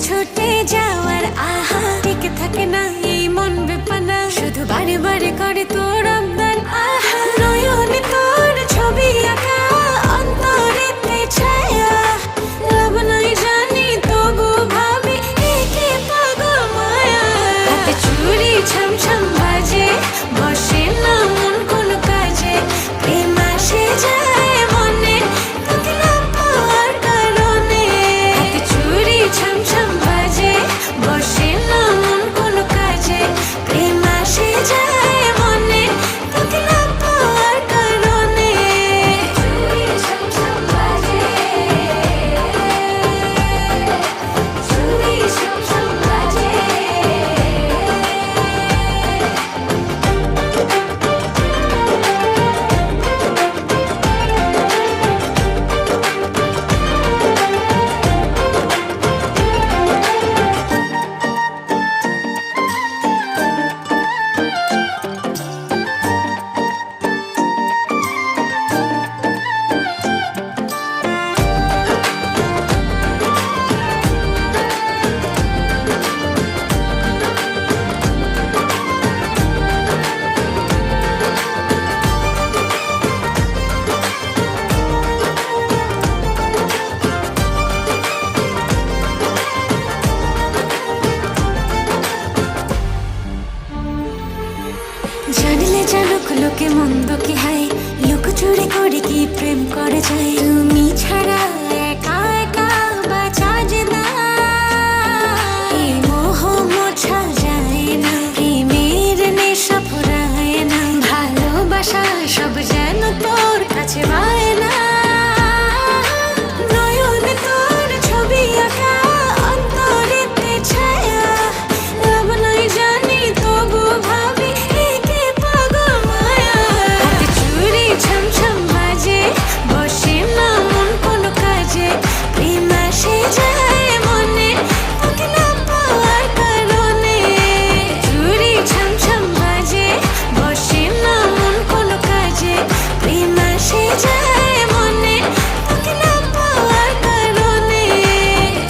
ছুটে যাওয়ার আহা টিকে থাকে না এই মন বেপানা শুধু বারে বারে করে তোর আবদার আহা নয়নে তোর ছবি আঁকা অন্তরেতে ছায়া লাভ নাই জানি তবু ভাবি একে পাগল মায়া হাতে চুড়ি ছমছম বাজে বসে না মন কোনো কাজে প্রেম আসে যায় মনে তোকে না পাওয়ার কারণে হাতে চুড়ি ছমছম বাজে বসে না মন কোনো কাজে প্রেম আসে যায় মনে তোকে না পাওয়ার কারণে চুড়ি ছমছম বাজে চুড়ি ছমছম বাজে জানলে জানুক লোকে মন্দ কি হায় লোক চুরি করে কি প্রেম করে যায় তুমি ছাড়া একা একা বাঁচা যে না এই মোহ মোছা যায় না প্রেমের নেশা ফুরায় না ভালোবাসা সব যেন তোর কাছে পায় না নয়নে তোর ছবি আঁকা অন্তরেতে ছায়া লাভ নাই জানি তবু ভাবি একে পাগল মায়া হাতে চুড়ি ছমছম বাজে বসে না মন কোনো কাজে প্রেম আসে যায় মনে তোকে না পাওয়ার কারণে চুড়ি ছমছম বাজে বসে না মন কোনো কাজে প্রেম আসে যায় মনে তোকে না পাওয়ার কারণে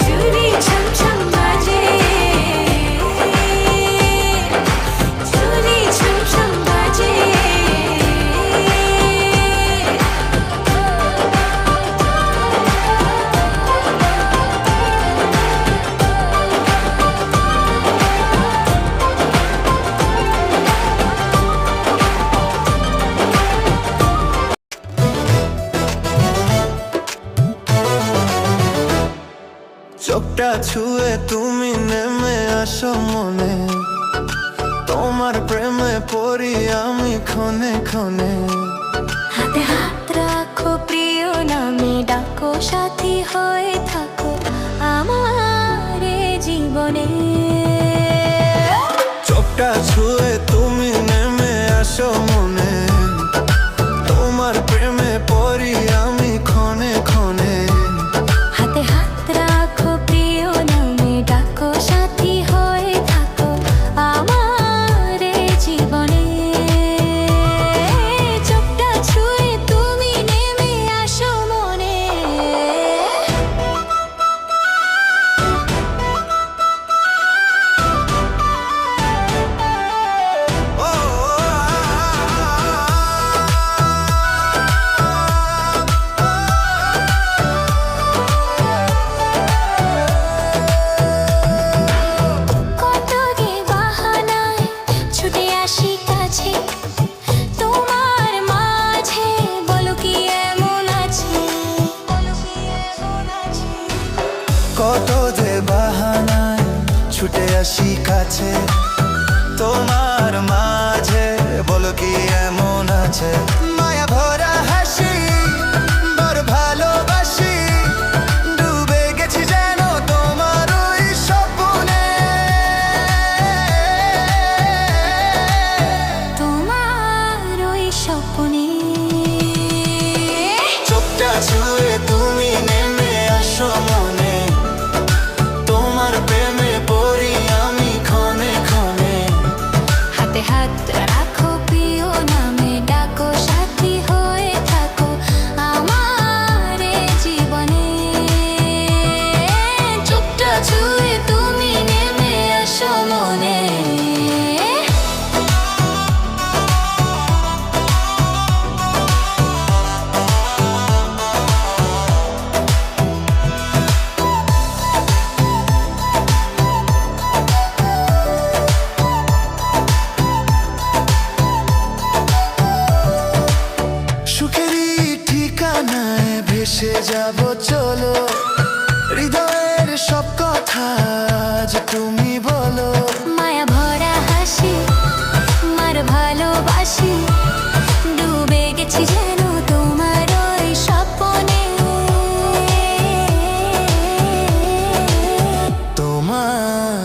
চুড়ি ছমছম বাজে চুড়ি ছমছম বাজে চোখটা ছুঁয়ে তুমি নেমে আসো মনে তোমার প্রেমে পড়ি আমি ক্ষণে ক্ষণে হাতে হাত রাখো প্রিয় নামে ডাকো সাথী হয়ে থাকো আমার এ জীবনে চোখটা ছুঁয়ে তুমি নেমে আসো মনে তোমার প্রেমে পড়ি আমি ক্ষণে ক্ষণে হাতে হাত রাখো প্রিয় নামে ডাকো সাথী হয়ে থাকো আমার এ জীবনে চোখটা ছুঁয়ে তুমি নেমে আসো মনে কত গে বাহানায় ছুটে আসি কাছে তোমার মাঝে বলো কি এমন আছে কত যে বাহানায় ছুটে আসি কাছে তোমার মাঝে বলো কি এমন আছে মায়া ভরা হাসি বড় ভালোবাসি ডুবে গেছি যেন তোমার ওই স্বপ্নে তোমার ওই স্বপ্নে চোখটা ছুঁয়ে তুমি নেমে আসো মনে তোমার প্রেমে পড়ি আমি ক্ষণে ক্ষণে হাতে হাত রাখো প্রিয় নামে ডাকো সাথী হয়ে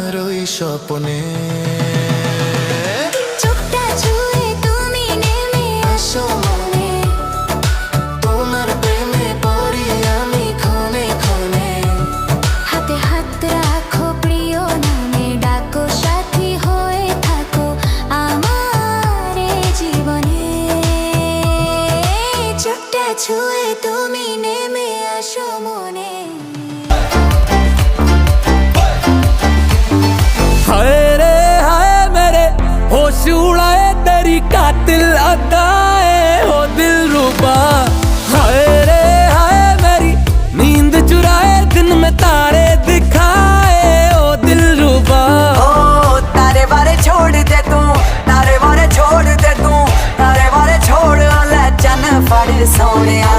আমার ওই স্বপ্নে চোখটা ছুঁয়ে তুমি নেমে আসো মনে, তোমার প্রেমে পড়ি আমি ক্ষণে ক্ষণে। হাতে হাত রাখো প্রিয় নামে, ডাকো সাথী হয়ে থাকো আমার এই জীবনে। চোখটা ছুঁয়ে তুমি নেমে আসো মনে। हाय रे हाय मेरे होश उड़ाए तेरी कातिल अदाए हो दिलरुबा। हाय रे हाय मेरी नींद चुराए दिन में तारे दिखाए ओ दिलरुबा। ओ तारे बारे छोड़ दे तू, तारे बारे छोड़ दे तू, तारे बारे छोड़ ले चन फड़ सोनिया।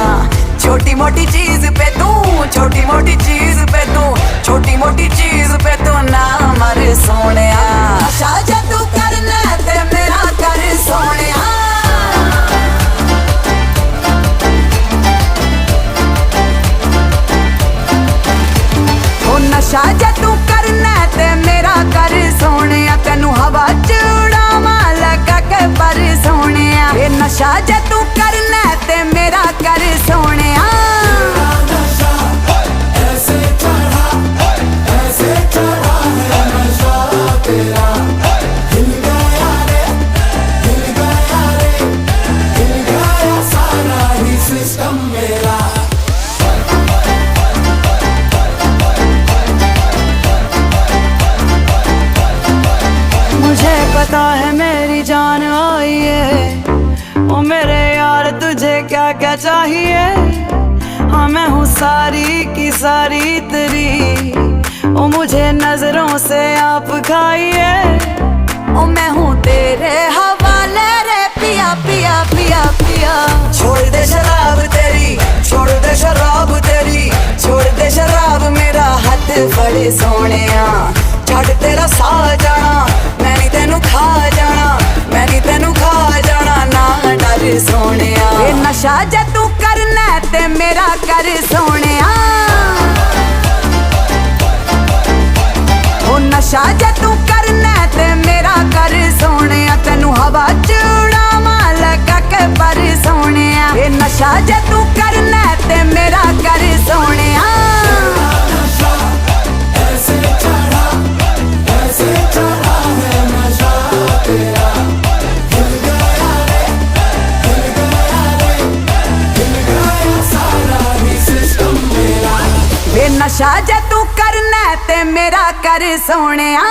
छोटी मोटी चीज पे तू, छोटी मोटी चीज पे तू, छोटी मोटी चीज पे तू ना मर सोनिया। शाजा तू करना ते मेरा कर सोनिया। ओ नशा जे तू करना ते मेरा कर सोनिया। तेनू हवा च उड़ावां लगा के पर सोनिया। ये नशा जे तू करना ते मेरा कर सोनिया। मुझे पता है मेरी जान आई है, ओ मेरे यार तुझे क्या क्या चाहिए। हाँ मैं हूँ सारी की सारी तेरी, ओ मुझे नजरों से आप खाइए। ओ मैं हूँ तेरे हवाले रे पिया पिया पिया पिया। छोड़ दे शराब तेरी, छोड़ दे शराब तेरी, छोड़ दे शराब मेरा हाथ फड़ सोनिया। छड़ तेरा सा जाना मैं नी तेनू खा जाना, मैं नी तेनू खा जाना ना डर सोनिया। ये नशा जे तू करना ते मेरा कर सोनिया। ओ नशा जे तू करना ते मेरा कर सोनिया। तेनू हवा च उड़ावां लगा के पर सोनिया। ये नशा जे तू करना ते मेरा कर सोनिया। वे नशा जे तू करना ते मेरा कर सोनिया।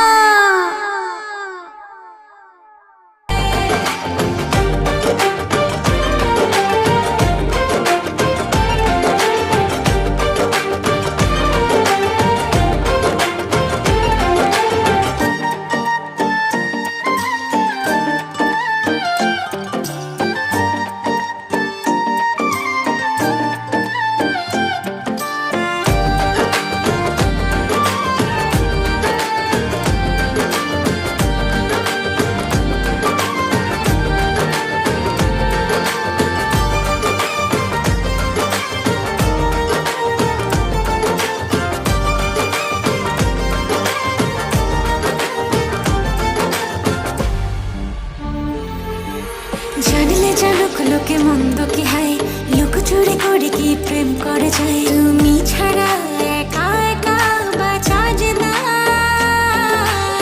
জানলে জানুক লোকে মন্দ কি হায়, লোক চুরি করে কি প্রেম করে যায়। তুমি ছাড়া একা একা বাঁচা যে না,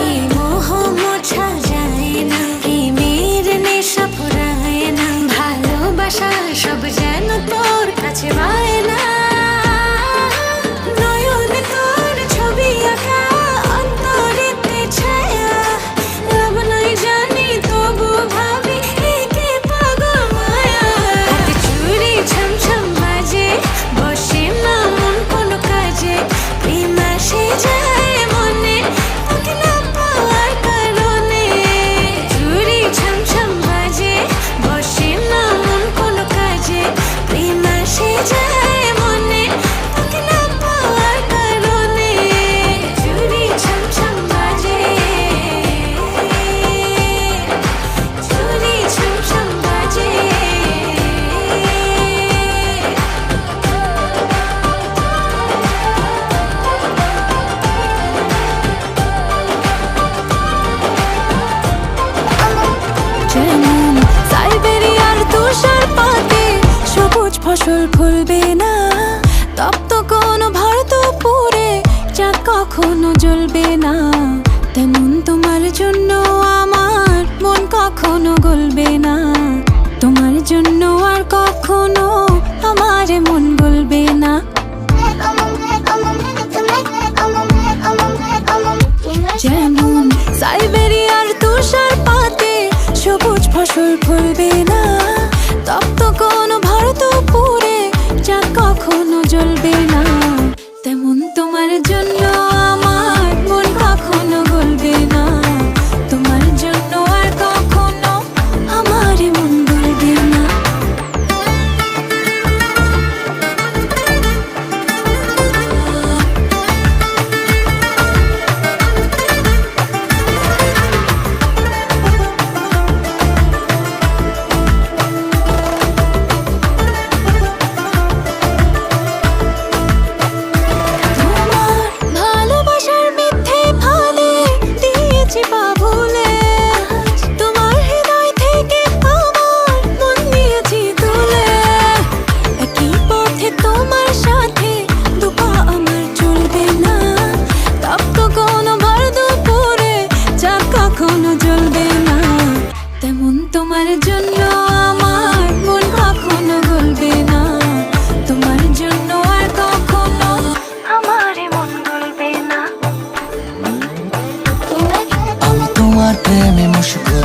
এই মোহ মোছা যায় না, প্রেমের নেশা ফুরায় না, ভালোবাসা সব যেন তোর কাছে পায় না। নয়নে তোর ছবি আঁকা অন্তরেতে ছায়া, লাভ নাই জানি তবু ভাবি একে পাগল মায়া। হাতে চুড়ি ছমছম বাজে বসে ফসল ফলবে না, তপ্ত কোনো ভারতপুরে চাঁদ কখনো জ্বলবে না। তেমন তোমার জন্য আমার মন কখনো গলবে না, তোমার জন্য আর কখনো আমার মন গলবে না। যেমন সাইবেরিয়ার তুষার পাতে সবুজ ফসল ফলবে না, তপ্ত কোনো ভারতপুরে চাঁদ কখনো জ্বলবে না। তেমন তোমার জন্য আমার মন কখনো গলবে না, তোমার জন্য আর কখনো আমার মন গলবে না। ভালোবাসার মিথ্যে ফালে দিয়েছি পা ভুলে, তোমার হৃদয় থেকে আমার মন নিয়েছি তুলে। একই পথে তোমার সাথে দুপা আমার চলবে না, তপ্ত কোনো ভারতপুরে চাঁদ কখনো জ্বলবে না। তেমন তোমার জন্য আমার মন কখনো গলবে না, তোমার জন্য আর কখনো আমার মন গলবে না। আমি তোমার প্রেমে মশগুল,